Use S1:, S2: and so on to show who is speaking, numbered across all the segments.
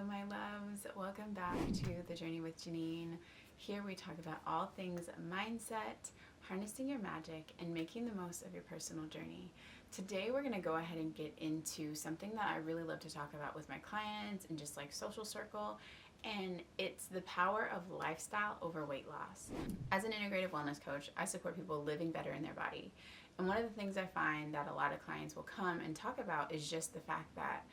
S1: Hello, my loves. Welcome back to The Journey with Janine. Here we talk about all things mindset, harnessing your magic, and making the most of your personal journey. Today, we're going to go ahead and get into something that I really love to talk about with my clients and just like social circle, and it's the power of lifestyle over weight loss. As an integrative wellness coach, I support people living better in their body. And one of the things I find that a lot of clients will come and talk about is just the fact that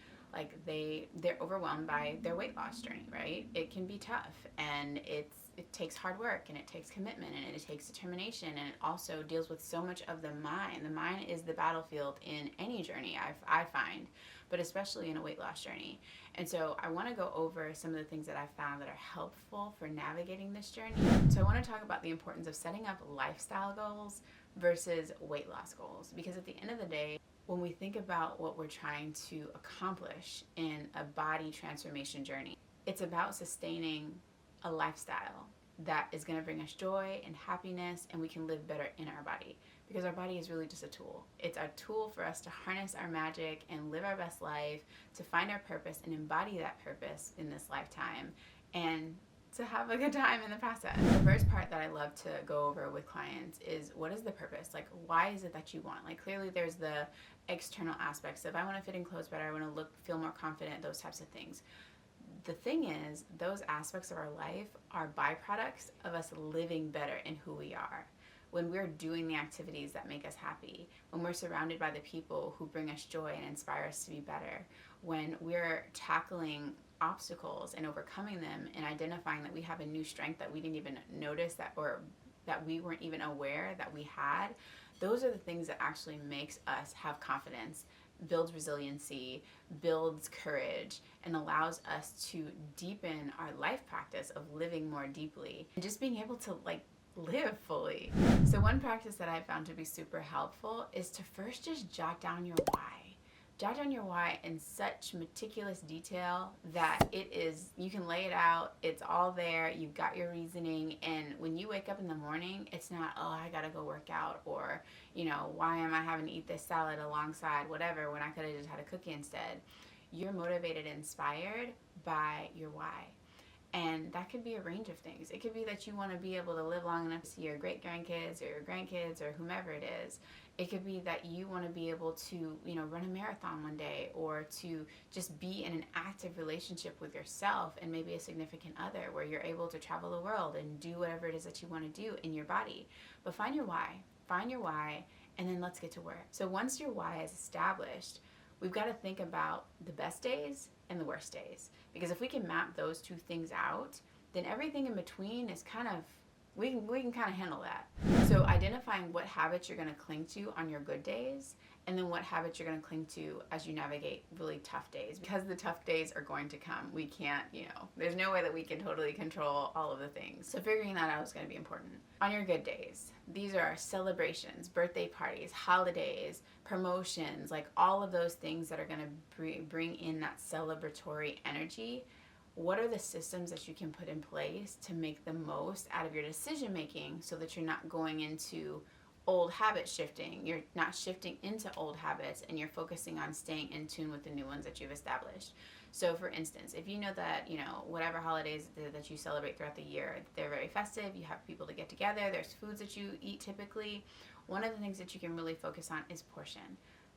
S1: they're overwhelmed by their weight loss journey, right? It can be tough, and it takes hard work, and it takes commitment, and it takes determination, and it also deals with so much of the mind. The mind is the battlefield in any journey, I find, but especially in a weight loss journey. And so I want to go over some of the things that I found that are helpful for navigating this journey. So I want to talk about the importance of setting up lifestyle goals versus weight loss goals, because at the end of the day, when we think about what we're trying to accomplish in a body transformation journey, it's about sustaining a lifestyle that is going to bring us joy and happiness, and we can live better in our body, because our body is really just a tool. It's a tool for us to harness our magic and live our best life, to find our purpose and embody that purpose in this lifetime, and to have a good time in the process. The first part that I love to go over with clients is, what is the purpose? Like, why is it that you want? Like, clearly there's the external aspects of, I want to fit in clothes better, I want to feel more confident, those types of things. The thing is, those aspects of our life are byproducts of us living better in who we are. When we're doing the activities that make us happy, when we're surrounded by the people who bring us joy and inspire us to be better, when we're tackling obstacles and overcoming them and identifying that we have a new strength that we didn't even notice or that we weren't even aware that we had, those are the things that actually makes us have confidence, builds resiliency, builds courage, and allows us to deepen our life practice of living more deeply and just being able to live fully. So one practice that I found to be super helpful is to first just jot down your why. Jot down your why in such meticulous detail that you can lay it out, it's all there, you've got your reasoning, and when you wake up in the morning, it's not, oh, I gotta go work out, or, why am I having to eat this salad alongside whatever when I could have just had a cookie instead. You're motivated and inspired by your why. And that could be a range of things. It could be that you want to be able to live long enough to see your great-grandkids or your grandkids or whomever it is. It could be that you want to be able to, run a marathon one day, or to just be in an active relationship with yourself and maybe a significant other, where you're able to travel the world and do whatever it is that you want to do in your body. But find your why, and then let's get to work. So once your why is established, we've got to think about the best days and the worst days. Because if we can map those two things out, then everything in between is we can kind of handle that. So identifying what habits you're going to cling to on your good days, and then what habits you're going to cling to as you navigate really tough days. Because the tough days are going to come. We can't, there's no way that we can totally control all of the things. So figuring that out is going to be important. On your good days, these are celebrations, birthday parties, holidays, promotions, like all of those things that are going to bring in that celebratory energy. What are the systems that you can put in place to make the most out of your decision making, so that you're not going into old habit shifting, you're not shifting into old habits, and you're focusing on staying in tune with the new ones that you've established. So for instance, if you know that, whatever holidays that you celebrate throughout the year, they're very festive, you have people to get together, there's foods that you eat typically, one of the things that you can really focus on is portion.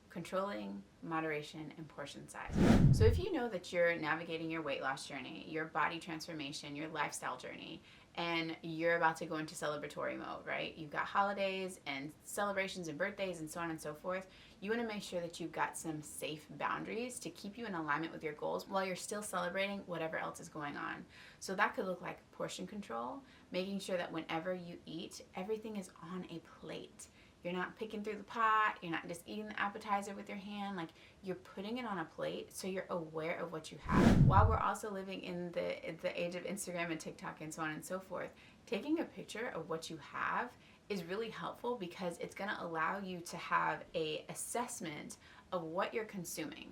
S1: Controlling, moderation, and portion size. So if you know that you're navigating your weight loss journey, your body transformation, your lifestyle journey, and you're about to go into celebratory mode, right? You've got holidays and celebrations and birthdays and so on and so forth. You want to make sure that you've got some safe boundaries to keep you in alignment with your goals while you're still celebrating whatever else is going on. So that could look like portion control, making sure that whenever you eat, everything is on a plate. You're not picking through the pot, you're not just eating the appetizer with your hand, you're putting it on a plate so you're aware of what you have. While we're also living in the age of Instagram and TikTok and so on and so forth, taking a picture of what you have is really helpful, because it's going to allow you to have a assessment of what you're consuming.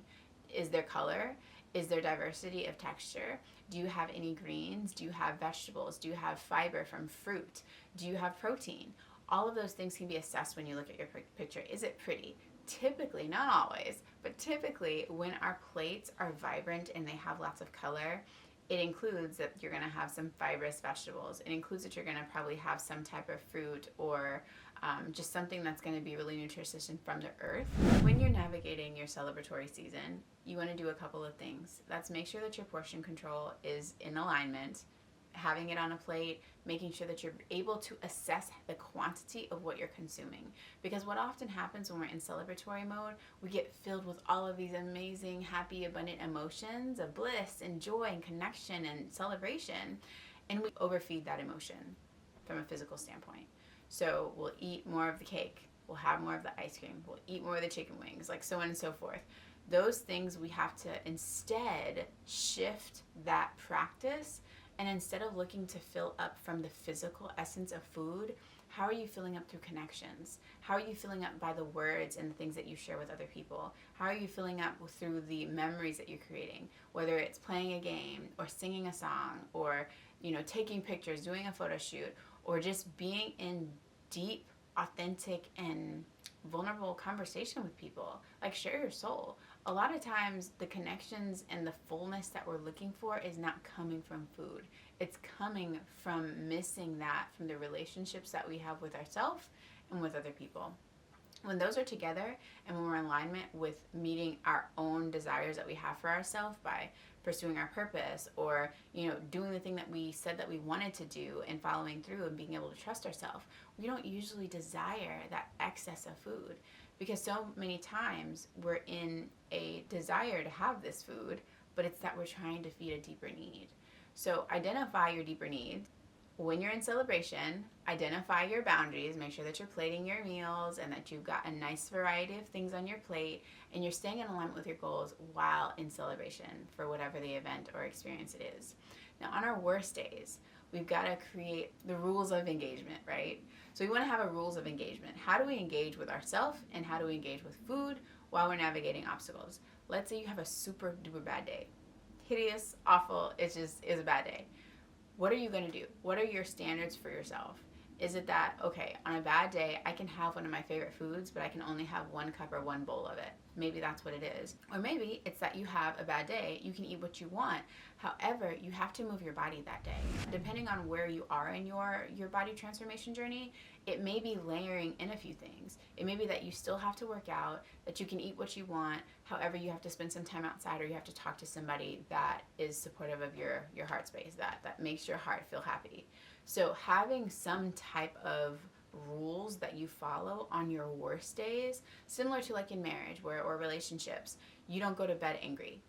S1: Is there color? Is there diversity of texture? Do you have any greens? Do you have vegetables? Do you have fiber from fruit? Do you have protein? All of those things can be assessed when you look at your picture. Is it pretty? typically, not always, but typically when our plates are vibrant and they have lots of color, it includes that you're going to have some fibrous vegetables. It includes that you're going to probably have some type of fruit or just something that's going to be really nutritious and from the earth. When you're navigating your celebratory season, you want to do a couple of things. That's make sure that your portion control is in alignment, having it on a plate, making sure that you're able to assess the quantity of what you're consuming. Because what often happens when we're in celebratory mode, we get filled with all of these amazing, happy, abundant emotions of bliss and joy and connection and celebration, and we overfeed that emotion from a physical standpoint. So we'll eat more of the cake, we'll have more of the ice cream, we'll eat more of the chicken wings, like so on and so forth. Those things we have to instead shift that practice, and instead of looking to fill up from the physical essence of food, how are you filling up through connections? How are you filling up by the words and the things that you share with other people? How are you filling up through the memories that you're creating? Whether it's playing a game or singing a song or, taking pictures, doing a photo shoot, or just being in deep, authentic, and vulnerable conversation with people. Like, share your soul. A lot of times the connections and the fullness that we're looking for is not coming from food. It's coming from missing that from the relationships that we have with ourselves and with other people. When those are together and when we're in alignment with meeting our own desires that we have for ourselves by pursuing our purpose or, doing the thing that we said that we wanted to do and following through and being able to trust ourselves, we don't usually desire that excess of food, because so many times we're in a desire to have this food, but it's that we're trying to feed a deeper need. So identify your deeper need. When you're in celebration, identify your boundaries. Make sure that you're plating your meals and that you've got a nice variety of things on your plate and you're staying in alignment with your goals while in celebration for whatever the event or experience it is. Now, on our worst days, we've got to create the rules of engagement, right? So we want to have a rules of engagement. How do we engage with ourselves and how do we engage with food while we're navigating obstacles? Let's say you have a super duper bad day. Hideous, awful, it just is a bad day. What are you going to do? What are your standards for yourself? Is it that, okay, on a bad day, I can have one of my favorite foods, but I can only have one cup or one bowl of it? Maybe that's what it is. Or maybe it's that you have a bad day, you can eat what you want. However, you have to move your body that day. Depending on where you are in your body transformation journey, it may be layering in a few things. It may be that you still have to work out, that you can eat what you want. However, you have to spend some time outside or you have to talk to somebody that is supportive of your heart space, that makes your heart feel happy. So having some type of rules that you follow on your worst days, similar to like in marriage or relationships, you don't go to bed angry.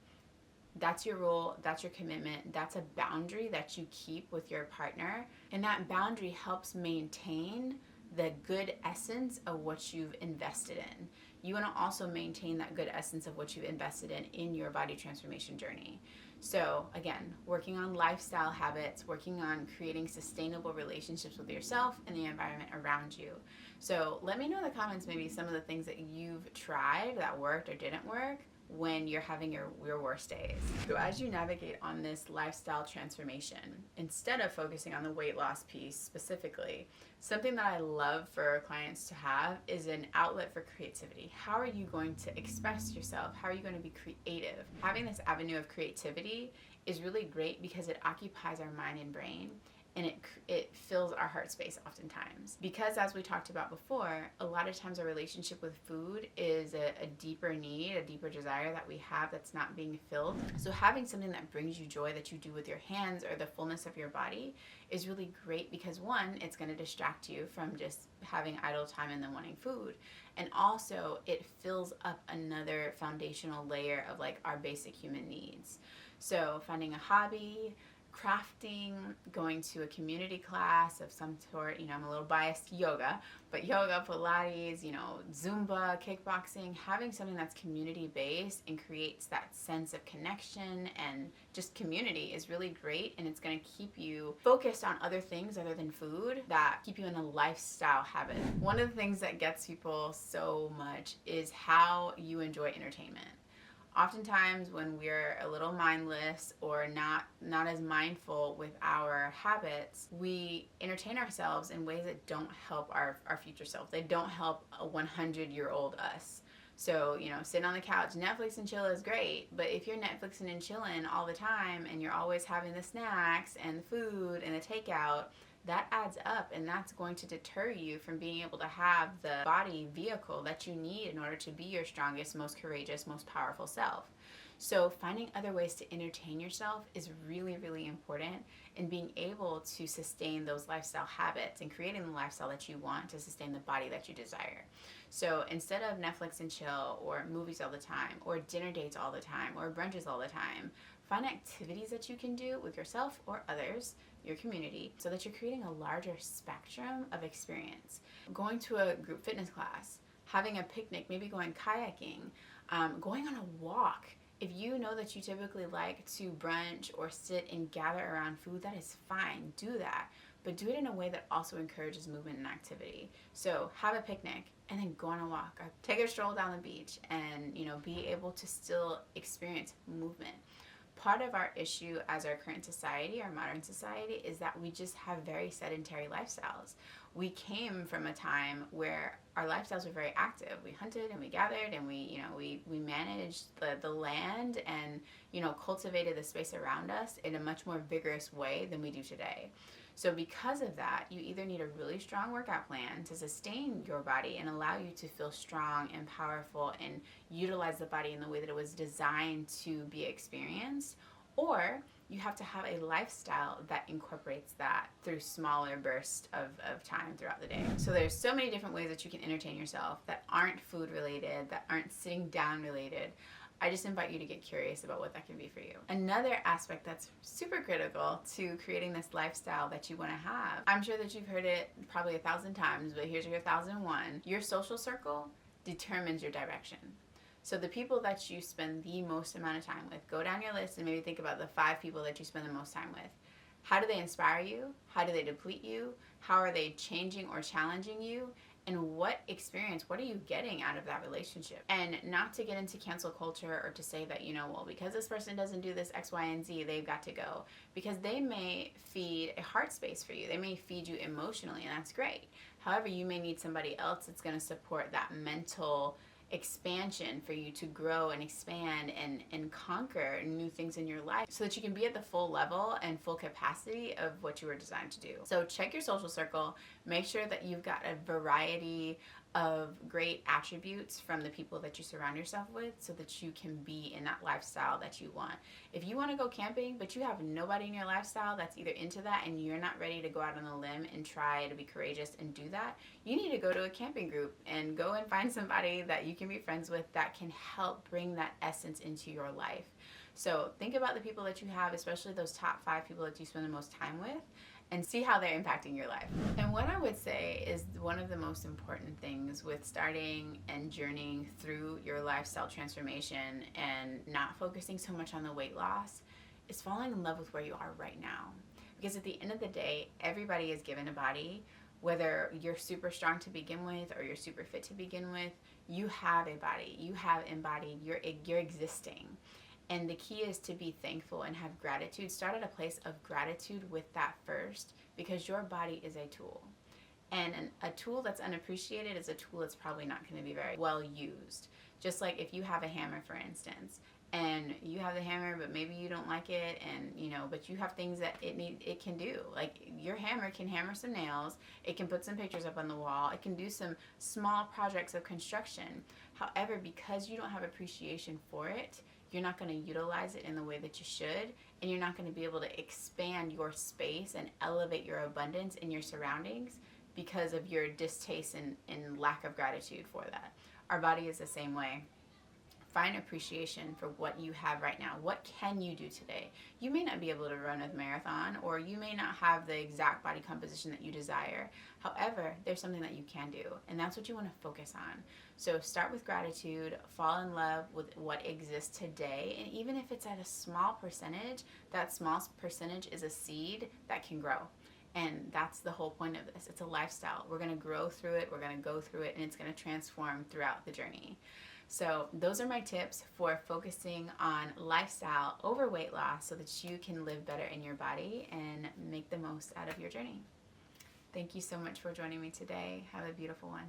S1: That's your rule, that's your commitment, that's a boundary that you keep with your partner, and that boundary helps maintain the good essence of what you've invested in. You want to also maintain that good essence of what you've invested in your body transformation journey. So again, working on lifestyle habits, working on creating sustainable relationships with yourself and the environment around you. So let me know in the comments maybe some of the things that you've tried that worked or didn't work when you're having your worst days. So as you navigate on this lifestyle transformation, instead of focusing on the weight loss piece specifically, something that I love for clients to have is an outlet for creativity. How are you going to express yourself? How are you going to be creative? Having this avenue of creativity is really great because it occupies our mind and brain, and it fills our heart space oftentimes. Because as we talked about before, a lot of times our relationship with food is a deeper need, a deeper desire that we have that's not being filled. So having something that brings you joy that you do with your hands or the fullness of your body is really great because one, it's going to distract you from just having idle time and then wanting food. And also it fills up another foundational layer of like our basic human needs. So finding a hobby, crafting, going to a community class of some sort, I'm a little biased to yoga, but yoga, Pilates, Zumba, kickboxing, having something that's community-based and creates that sense of connection and just community is really great, and it's going to keep you focused on other things other than food that keep you in a lifestyle habit. One of the things that gets people so much is how you enjoy entertainment. Oftentimes when we're a little mindless or not as mindful with our habits, we entertain ourselves in ways that don't help our future self. They don't help a 100-year-old us. So, sitting on the couch, Netflix and chill is great, but if you're Netflixing and chilling all the time and you're always having the snacks and the food and the takeout, that adds up, and that's going to deter you from being able to have the body vehicle that you need in order to be your strongest, most courageous, most powerful self. So finding other ways to entertain yourself is really, really important in being able to sustain those lifestyle habits and creating the lifestyle that you want to sustain the body that you desire. So instead of Netflix and chill or movies all the time or dinner dates all the time or brunches all the time, find activities that you can do with yourself or others, your community, so that you're creating a larger spectrum of experience. Going to a group fitness class, having a picnic, maybe going kayaking, going on a walk. If you know that you typically like to brunch or sit and gather around food, that is fine. Do that. But do it in a way that also encourages movement and activity. So have a picnic and then go on a walk. Take a stroll down the beach and, be able to still experience movement. Part of our issue as our current society, our modern society, is that we just have very sedentary lifestyles. We came from a time where our lifestyles were very active. We hunted and we gathered and we managed the land and, cultivated the space around us in a much more vigorous way than we do today. So because of that, you either need a really strong workout plan to sustain your body and allow you to feel strong and powerful and utilize the body in the way that it was designed to be experienced, or you have to have a lifestyle that incorporates that through smaller bursts of time throughout the day. So there's so many different ways that you can entertain yourself that aren't food related, that aren't sitting down related. I just invite you to get curious about what that can be for you. Another aspect that's super critical to creating this lifestyle that you want to have, I'm sure that you've heard it probably 1,000 times, but here's your 1,001. Your social circle determines your direction. So the people that you spend the most amount of time with, go down your list and maybe think about the 5 people that you spend the most time with. How do they inspire you? How do they deplete you? How are they changing or challenging you? And what are you getting out of that relationship? And not to get into cancel culture or to say that, because this person doesn't do this X, Y, and Z, they've got to go. Because they may feed a heart space for you. They may feed you emotionally, and that's great. However, you may need somebody else that's going to support that mental expansion for you to grow and expand and conquer new things in your life so that you can be at the full level and full capacity of what you were designed to do. So check your social circle. Make sure that you've got a variety of great attributes from the people that you surround yourself with so that you can be in that lifestyle that you want. If you want to go camping but you have nobody in your lifestyle that's either into that and you're not ready to go out on a limb and try to be courageous and do that, you need to go to a camping group and go and find somebody that you can be friends with that can help bring that essence into your life. So think about the people that you have, especially those top 5 people that you spend the most time with, and see how they're impacting your life. And what I would say is one of the most important things with starting and journeying through your lifestyle transformation and not focusing so much on the weight loss is falling in love with where you are right now. Because at the end of the day, everybody is given a body. Whether you're super strong to begin with or you're super fit to begin with, you have a body. You have embodied, you're existing. And the key is to be thankful and have gratitude. Start at a place of gratitude with that first, because your body is a tool. And a tool that's unappreciated is a tool that's probably not going to be very well used. Just like if you have a hammer, for instance, and you have the hammer, but maybe you don't like it, and but you have things that it can do. Like your hammer can hammer some nails, it can put some pictures up on the wall, it can do some small projects of construction. However, because you don't have appreciation for it, you're not going to utilize it in the way that you should, and you're not going to be able to expand your space and elevate your abundance in your surroundings because of your distaste and lack of gratitude for that. Our body is the same way. Find appreciation for what you have right now. What can you do today? You may not be able to run a marathon, or you may not have the exact body composition that you desire. However, there's something that you can do, and that's what you want to focus on. So start with gratitude, fall in love with what exists today, and even if it's at a small percentage, that small percentage is a seed that can grow. And that's the whole point of this. It's a lifestyle. We're going to grow through it, we're going to go through it, and it's going to transform throughout the journey. So those are my tips for focusing on lifestyle over weight loss so that you can live better in your body and make the most out of your journey. Thank you so much for joining me today. Have a beautiful one.